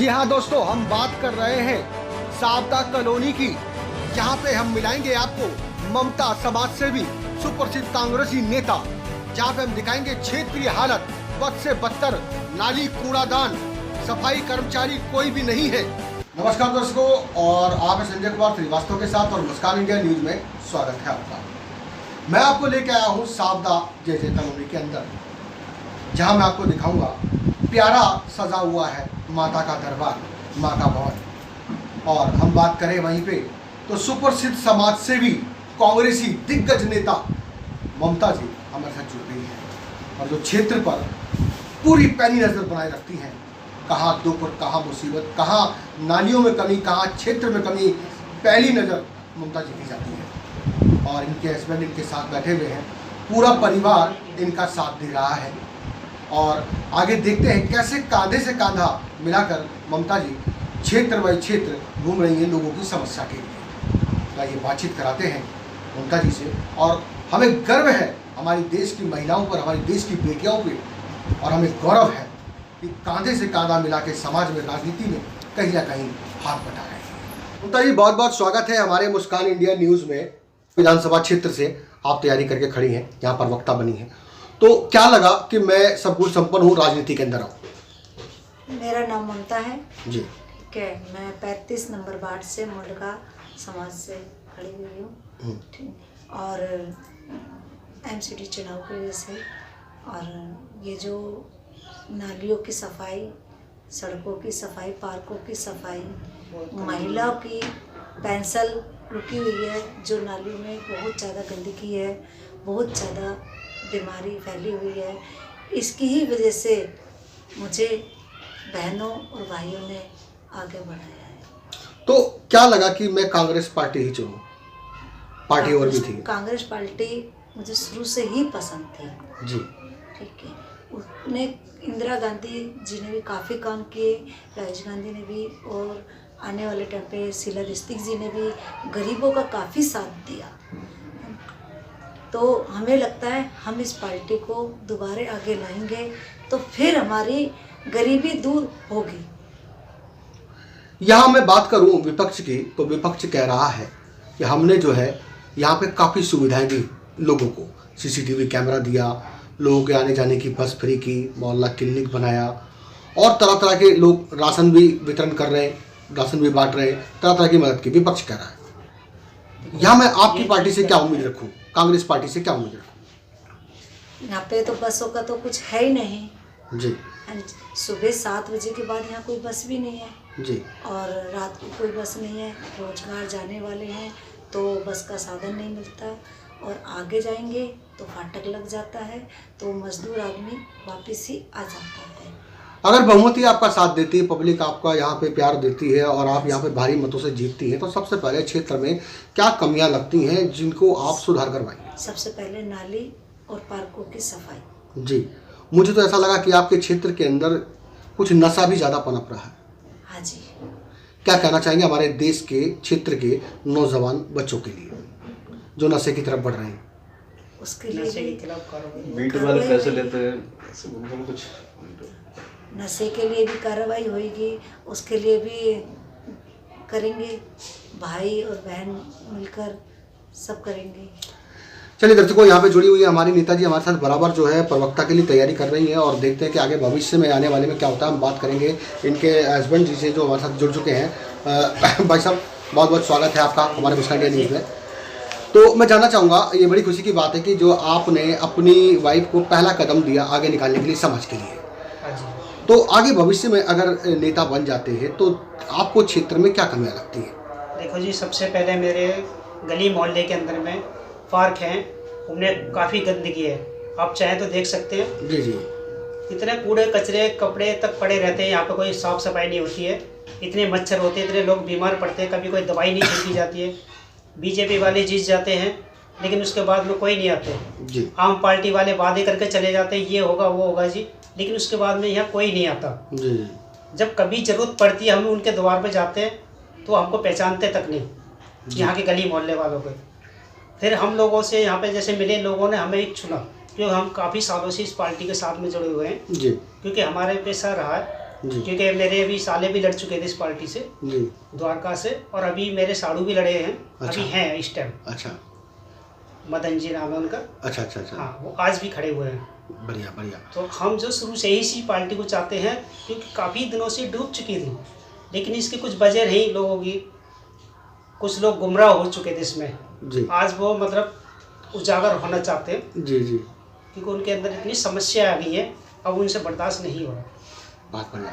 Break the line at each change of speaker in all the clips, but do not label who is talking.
जी हाँ दोस्तों, हम बात कर रहे हैं सावदा कॉलोनी की, जहाँ पे हम मिलाएंगे आपको ममता समाज सेवी सुप्रसिद्ध कांग्रेसी नेता, जहाँ पे हम दिखाएंगे क्षेत्रीय हालत, बद से बदतर, नाली, कूड़ादान, सफाई कर्मचारी कोई भी नहीं है। नमस्कार दर्शकों, और आप हैं संजय कुमार श्रीवास्तव के साथ और मुस्कान इंडिया न्यूज में स्वागत है आपका। मैं आपको लेके आया हूँ सावदा जैसे कॉलोनी के अंदर, जहाँ मैं आपको दिखाऊंगा प्यारा सजा हुआ है माता का दरबार, माँ का भवन। और हम बात करें वहीं पे तो सुप्रसिद्ध समाज सेवी कांग्रेसी दिग्गज नेता ममता जी हमारे साथ जुड़ गई हैं, और जो क्षेत्र पर पूरी पैनी नजर बनाए रखती हैं, कहाँ दुख और कहाँ मुसीबत, कहाँ नालियों में कमी, कहाँ क्षेत्र में कमी, पहली नज़र ममता जी की जाती है। और इनके हस्बैंड इनके साथ बैठे हुए हैं, पूरा परिवार इनका साथ दे रहा है। और आगे देखते हैं कैसे कांधे से कांधा मिलाकर ममता जी क्षेत्र बाई क्षेत्र घूम रही हैं लोगों की समस्या के लिए। तो ये बातचीत कराते हैं ममता जी से, और हमें गर्व है हमारी देश की महिलाओं पर, हमारी देश की बेटियों पे, और हमें गौरव है कि कांधे से कांधा मिला के समाज में, राजनीति में कहीं ना कहीं हाथ बटा रहे हैं। ममता जी, बहुत बहुत स्वागत है हमारे मुस्कान इंडिया न्यूज़ में। विधानसभा क्षेत्र से आप तैयारी करके खड़ी हैं, यहाँ पर वक्ता बनी है, तो क्या लगा कि मैं सब कुछ संपन्न हूँ, राजनीति के अंदर आऊँ?
मेरा नाम ममता है
जी।
ठीक है, मैं 35 नंबर वार्ड से मुंडका समाज से खड़ी हुई हूँ ठीक, और एमसीडी चुनाव की वजह से, और ये जो नालियों की सफाई, सड़कों की सफाई, पार्कों की सफाई, महिलाओं की पेंसिल रुकी हुई है, जो नालियों में बहुत ज़्यादा गंदगी है, बहुत ज़्यादा बीमारी फैली हुई है, इसकी ही वजह से मुझे बहनों और भाइयों ने आगे बढ़ाया है।
तो क्या लगा कि मैं कांग्रेस पार्टी ही चुनूं? पार्टी और भी थी? कांग्रेस
पार्टी मुझे शुरू से ही पसंद थी
जी।
ठीक है, उसने इंदिरा गांधी जी ने भी काफ़ी काम किए, राजीव गांधी ने भी, और आने वाले टाइम पे शीला दीक्षित जी ने भी गरीबों का काफ़ी साथ दिया। तो हमें लगता है हम इस पार्टी को दोबारा आगे लाएंगे तो फिर हमारी गरीबी दूर होगी।
यहाँ मैं बात करूँ विपक्ष की, तो विपक्ष कह रहा है कि हमने जो है यहाँ पे काफ़ी सुविधाएं दी लोगों को, सीसीटीवी कैमरा दिया, लोगों के आने जाने की बस फ्री की, मोहल्ला क्लिनिक बनाया, और तरह तरह के लोग राशन भी वितरण कर रहे हैं, राशन भी बांट रहे हैं, तरह तरह की मदद की। विपक्ष कह रहा है, यहाँ मैं आपकी पार्टी से क्या उम्मीद रखूँ, कांग्रेस पार्टी से क्या उम्मीद रखूँ?
यहाँ पे तो बसों का तो कुछ है ही नहीं
जी।
सुबह 7 बजे के बाद यहाँ कोई बस भी नहीं है
जी,
और रात को कोई बस नहीं है। रोजगार जाने वाले हैं तो बस का साधन नहीं मिलता, और आगे जाएंगे तो फाटक लग जाता है, तो मजदूर आदमी वापस ही आ जाता है।
अगर बहुमती आपका साथ देती है, पब्लिक आपका यहाँ पे प्यार देती है और आप यहाँ पे भारी मतों से जीतती हैं, तो सबसे पहले क्षेत्र में क्या कमियाँ लगती हैं जिनको आप सुधार करवाएंगे?
सबसे पहले नाली और पार्कों की सफाई।
जी, मुझे तो ऐसा लगा कि आपके क्षेत्र के अंदर कुछ नशा भी ज़्यादा पनप रहा है।
हाँ जी।
क्या कहना चाहेंगे हमारे देश के, क्षेत्र के नौजवान बच्चों के लिए जो नशे की तरफ बढ़ रहे हैं?
उसके लिए
बीट वाले पैसे लेते हैं, कुछ
नशे के लिए भी कार्रवाई होगी, उसके लिए भी करेंगे, भाई और बहन मिलकर सब करेंगे।
चलिए दर्शकों, यहाँ पे जुड़ी हुई है हमारी नेताजी, हमारे साथ बराबर जो है प्रवक्ता के लिए तैयारी कर रही हैं, और देखते हैं कि आगे भविष्य में आने वाले में क्या होता है। हम बात करेंगे इनके हस्बैंड जी से जो हमारे साथ जुड़ चुके हैं। भाई साहब, बहुत बहुत स्वागत है आपका हमारे मुस्कान इंडिया न्यूज़ में। तो मैं जानना चाहूँगा, ये बड़ी खुशी की बात है कि जो आपने अपनी वाइफ को पहला कदम दिया आगे निकालने के लिए, समाज के लिए, तो आगे भविष्य में अगर नेता बन जाते हैं तो आपको क्षेत्र में क्या कमियाँ लगती हैं?
देखो जी, सबसे पहले मेरे गली मोहल्ले के अंदर में पार्क हैं, उनमें काफ़ी गंदगी है, आप चाहें तो देख सकते हैं।
जी जी।
इतने कूड़े कचरे कपड़े तक पड़े रहते हैं, यहाँ पे कोई साफ़ सफाई नहीं होती है, इतने मच्छर होते हैं, इतने लोग बीमार पड़ते हैं, कभी कोई दवाई नहीं छिड़की जाती है। बीजेपी वाले जीत जाते हैं लेकिन उसके बाद में कोई नहीं आते
जी।
आम पार्टी वाले वादे करके चले जाते हैं, ये होगा वो होगा जी, लेकिन उसके बाद में यहाँ कोई नहीं आता
जी।
जब कभी ज़रूरत पड़ती है हम उनके द्वार पे जाते हैं तो हमको पहचानते तक नहीं, यहाँ के गली मोहल्ले वालों को। फिर हम लोगों से यहाँ पे जैसे मिले लोगों ने हमें एक चुना, क्योंकि हम काफ़ी सालों से इस पार्टी के साथ में जुड़े हुए हैं
जी।
क्योंकि हमारे पेशा रहा है
जी।
क्योंकि मेरे अभी साले भी लड़ चुके थे इस पार्टी से,
जी।
द्वारका से, और अभी मेरे साड़ू भी लड़े हैं।
अच्छा।
अभी हैं इस टाइम,
अच्छा
मदन जी नाम है उनका।
अच्छा अच्छा अच्छा।
हाँ, वो आज भी खड़े हुए हैं।
बढ़िया बढ़िया।
तो हम जो शुरू से ही इसी पार्टी को चाहते हैं, क्योंकि काफ़ी दिनों से डूब चुकी थी, लेकिन इसकी कुछ वजह रही लोगों की, कुछ लोग गुमराह हो चुके थे इसमें।
जी
आज वो मतलब उजागर होना चाहते हैं,
जी जी।
क्योंकि उनके अंदर इतनी समस्या आ गई है, अब उनसे बर्दाश्त नहीं हो रहा।
बहुत बढ़िया।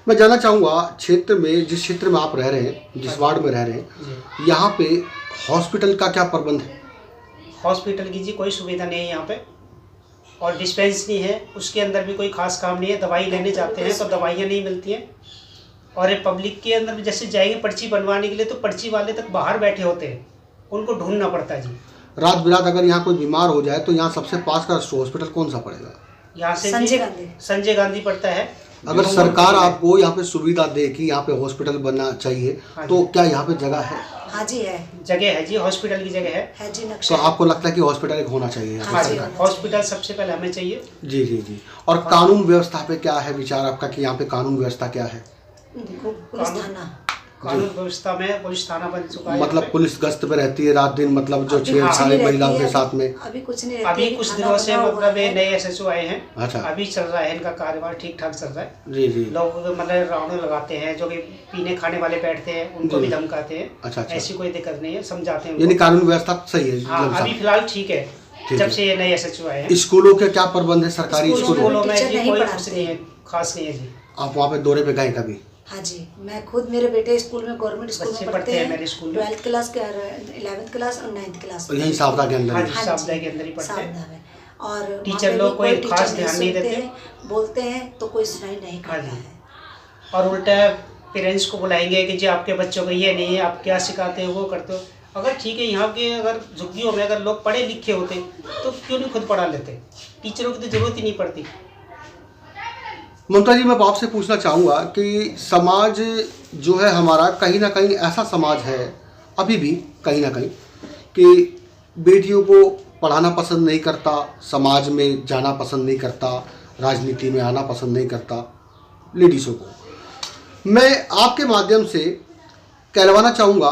मैं जानना चाहूँगा, क्षेत्र में, जिस क्षेत्र में आप रह रहे हैं, जिस वार्ड में रह रहे हैं,
जी।
यहाँ पे हॉस्पिटल का क्या प्रबंध है?
हॉस्पिटल की जी कोई सुविधा नहीं है यहाँ पे, और डिस्पेंसरी है, उसके अंदर भी कोई खास काम नहीं है। दवाई लेने जाते हैं तो दवाइयाँ नहीं मिलती हैं, और ये पब्लिक के अंदर भी जैसे जाएंगे पर्ची बनवाने के लिए, तो पर्ची वाले तक बाहर बैठे होते हैं, उनको ढूंढना पड़ता है जी।
रात बिरात अगर यहाँ कोई बीमार हो जाए तो यहाँ सबसे पास का हॉस्पिटल कौन सा पड़ेगा?
यहाँ से
संजय गांधी
पड़ता है।
अगर सरकार आपको यहाँ पे सुविधा दे कि यहाँ पे हॉस्पिटल बनना चाहिए,
हाँ
तो क्या यहाँ पे जगह है?
हाँ जी है,
जगह है जी, हॉस्पिटल की जगह
है जी,
तो
नक्शा।
आपको लगता है कि हॉस्पिटल एक होना चाहिए यहाँ
हाँ
पे
जी,
सरकार?
हॉस्पिटल सबसे पहले हमें चाहिए।
जी जी जी। और कानून व्यवस्था पे क्या है विचार आपका कि यहाँ पे कानून व्यवस्था क्या है?
देखो, पुलिस थाना,
कानून व्यवस्था में पुलिस थाना बन चुका है।
मतलब पुलिस गश्त पे रहती है रात दिन, मतलब जो
अभी
छेड़छाड़
नहीं
महिलाओं
रहती
के
है,
साथ में?
अभी कुछ नहीं रहती
अभी
है,
कुछ
खाना
दिनों से
बना हुआ
मतलब ये
है।
नए SHO आए हैं।
अच्छा।
अभी चल रहा है इनका कार्यभार, ठीक ठाक चल रहा है।
जी जी।
लोग मतलब राउंड लगाते हैं, जो कि पीने खाने वाले बैठते हैं उनको
जी।
भी धमकाते हैं।
अच्छा अच्छा।
ऐसी कोई दिक्कत नहीं है, समझाते हैं
यानी
उनको।
कानून व्यवस्था सही है?
हाँ,
मतलब
अभी फिलहाल ठीक है,
ठीक
जब
है।
से ये नए SHO आए हैं।
स्कूलों के क्या प्रबंध है? सरकारी
स्कूलों
स्कूलों
स्कूलों में
टीचर
जी
नहीं
कोई
पढ़ाते।
कुछ नहीं है, खास नहीं है जी।
आप वहाँ पे दौरे पे गए कभी?
हाँ जी, मैं खुद, मेरे बेटे स्कूल में, गवर्नमेंट स्कूल
बच्चे
में
पढ़ते हैं मेरे स्कूल में।
12th क्लास के, 11th क्लास और 9th क्लास
और यहीं सावधा के अंदर
हाँ
ही?
जी,
हाँ
सावधा
जी,
के अंदर ही पढ़ते हैं।
सावधा में। और वहाँ
टीचर
पे
लोग
भी
कोई
टीचर
खास ध्यान नहीं
सुनते
देते।
हैं, बोलते हैं तो कोई सुनाई नहीं
हाँ
करता
जी।
है।
और उल्टा पेरेंट्स को बुलाएंगे कि जी आपके बच्चों को ये नहीं है, आप क्या सिखाते हो, वो करते हो। अगर ठीक है, यहाँ के अगर झुग्गियों में अगर लोग पढ़े लिखे होते तो क्यों नहीं खुद पढ़ा लेते? टीचरों की तो जरूरत ही नहीं पड़ती।
ममता जी, मैं आपसे पूछना चाहूँगा कि समाज जो है हमारा, कहीं ना कहीं ऐसा समाज है अभी भी कहीं ना कहीं कि बेटियों को पढ़ाना पसंद नहीं करता, समाज में जाना पसंद नहीं करता, राजनीति में आना पसंद नहीं करता लेडीज़ों को। मैं आपके माध्यम से कहलवाना चाहूँगा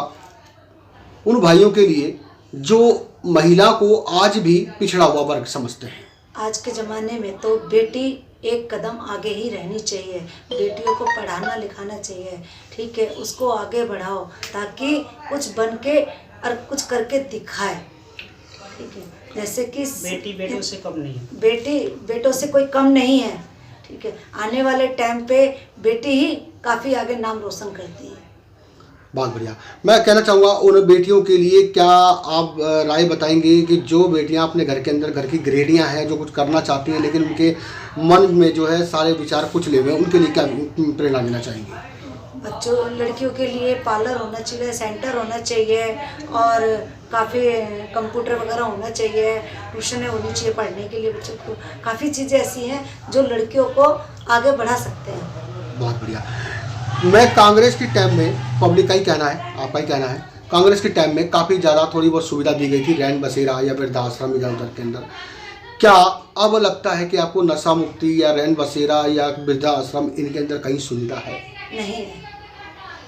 उन भाइयों के लिए जो महिला को आज भी पिछड़ा हुआ वर्ग समझते हैं।
आज के ज़माने में तो बेटी एक कदम आगे ही रहनी चाहिए, बेटियों को पढ़ाना लिखाना चाहिए, ठीक है, उसको आगे बढ़ाओ ताकि कुछ बन के और कुछ करके दिखाए, ठीक है। जैसे कि
बेटी बेटों से कम नहीं है,
बेटी बेटों से कोई कम नहीं है, ठीक है। आने वाले टाइम पे बेटी ही काफ़ी आगे नाम रोशन करती है।
बहुत बढ़िया। मैं कहना चाहूँगा उन बेटियों के लिए क्या आप राय बताएंगे कि जो बेटियां अपने घर के अंदर, घर की गृहिणियां हैं, जो कुछ करना चाहती हैं लेकिन उनके मन में जो है सारे विचार कुछ ले हुए, उनके लिए क्या प्रेरणा देना चाहेंगे?
बच्चों, लड़कियों के लिए पार्लर होना चाहिए, सेंटर होना चाहिए, और काफ़ी कंप्यूटर वगैरह होना चाहिए, ट्यूशन होनी चाहिए पढ़ने के लिए बच्चों को। काफ़ी चीज़ें ऐसी हैं जो लड़कियों को आगे बढ़ा सकते हैं।
बहुत बढ़िया। मैं कांग्रेस की टाइम में, पब्लिक का ही कहना है, आपका ही कहना है, कांग्रेस के टाइम में काफ़ी ज़्यादा थोड़ी बहुत सुविधा दी गई थी, रैन बसेरा या वृद्धाश्रम इधर उधर के अंदर। क्या अब लगता है कि आपको नशा मुक्ति या रैन बसेरा या वृद्धाश्रम इनके अंदर कहीं सुविधा है?
नहीं है,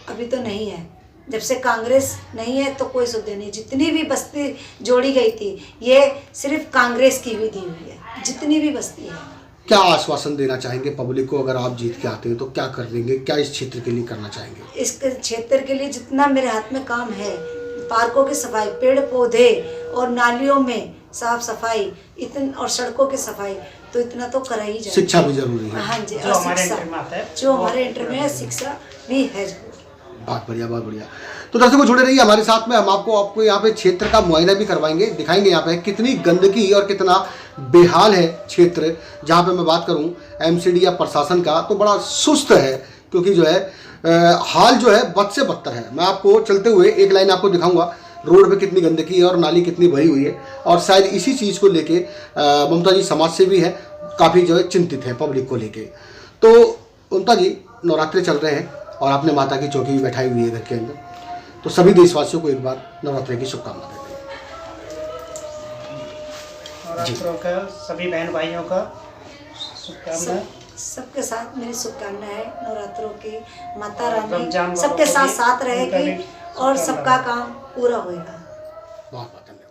अभी तो नहीं है। जब से कांग्रेस नहीं है तो कोई सुविधा नहीं। जितनी भी बस्ती जोड़ी गई थी ये सिर्फ कांग्रेस की भी दी हुई है, जितनी भी बस्ती है।
क्या आश्वासन देना चाहेंगे पब्लिक को, अगर आप जीत के आते हैं तो क्या कर देंगे, क्या इस क्षेत्र के लिए करना चाहेंगे?
इस क्षेत्र के लिए जितना मेरे हाथ में काम है, पार्कों की सफाई, पेड़ पौधे और नालियों में साफ सफाई, इतन और सड़कों की सफाई, तो इतना तो करा ही जाए।
शिक्षा भी जरूरी है।
हाँ जी,
जो हमारे एंटर में आता है,
जो हमारे एंटर में है, शिक्षा भी है जरूर।
बहुत बढ़िया, बहुत बढ़िया। तो दर्शकों जुड़े रहिए हमारे साथ में, हम आपको यहाँ पे क्षेत्र का मुआयना भी करवाएंगे, दिखाएंगे यहाँ पे कितनी गंदगी और कितना बेहाल है क्षेत्र। जहाँ पे मैं बात करूँ MCD या प्रशासन का, तो बड़ा सुस्त है, क्योंकि जो है हाल जो है बद से बदतर है। मैं आपको चलते हुए एक लाइन आपको दिखाऊंगा, रोड पे कितनी गंदगी है और नाली कितनी भरी हुई है, और शायद इसी चीज़ को लेके ममता जी समाज सेवी है, काफ़ी जो है चिंतित है पब्लिक को लेके। तो ममता जी, नवरात्रि चल रहे हैं और आपने माता की चौकी भी बैठाई हुई है घर के अंदर, तो सभी देशवासियों को एक बार नवरात्रि की शुभकामना देते हैं।
नवरात्रों का सभी बहन भाइयों का शुभकामना।
सबके साथ मेरी शुभकामना है नवरात्रों की। माता
रमजान
रानी सबके
वालों को
साथ
भी
साथ
उनका
रहेगी
भी
और सबका काम पूरा होएगा।
बहुत बहुत धन्यवाद।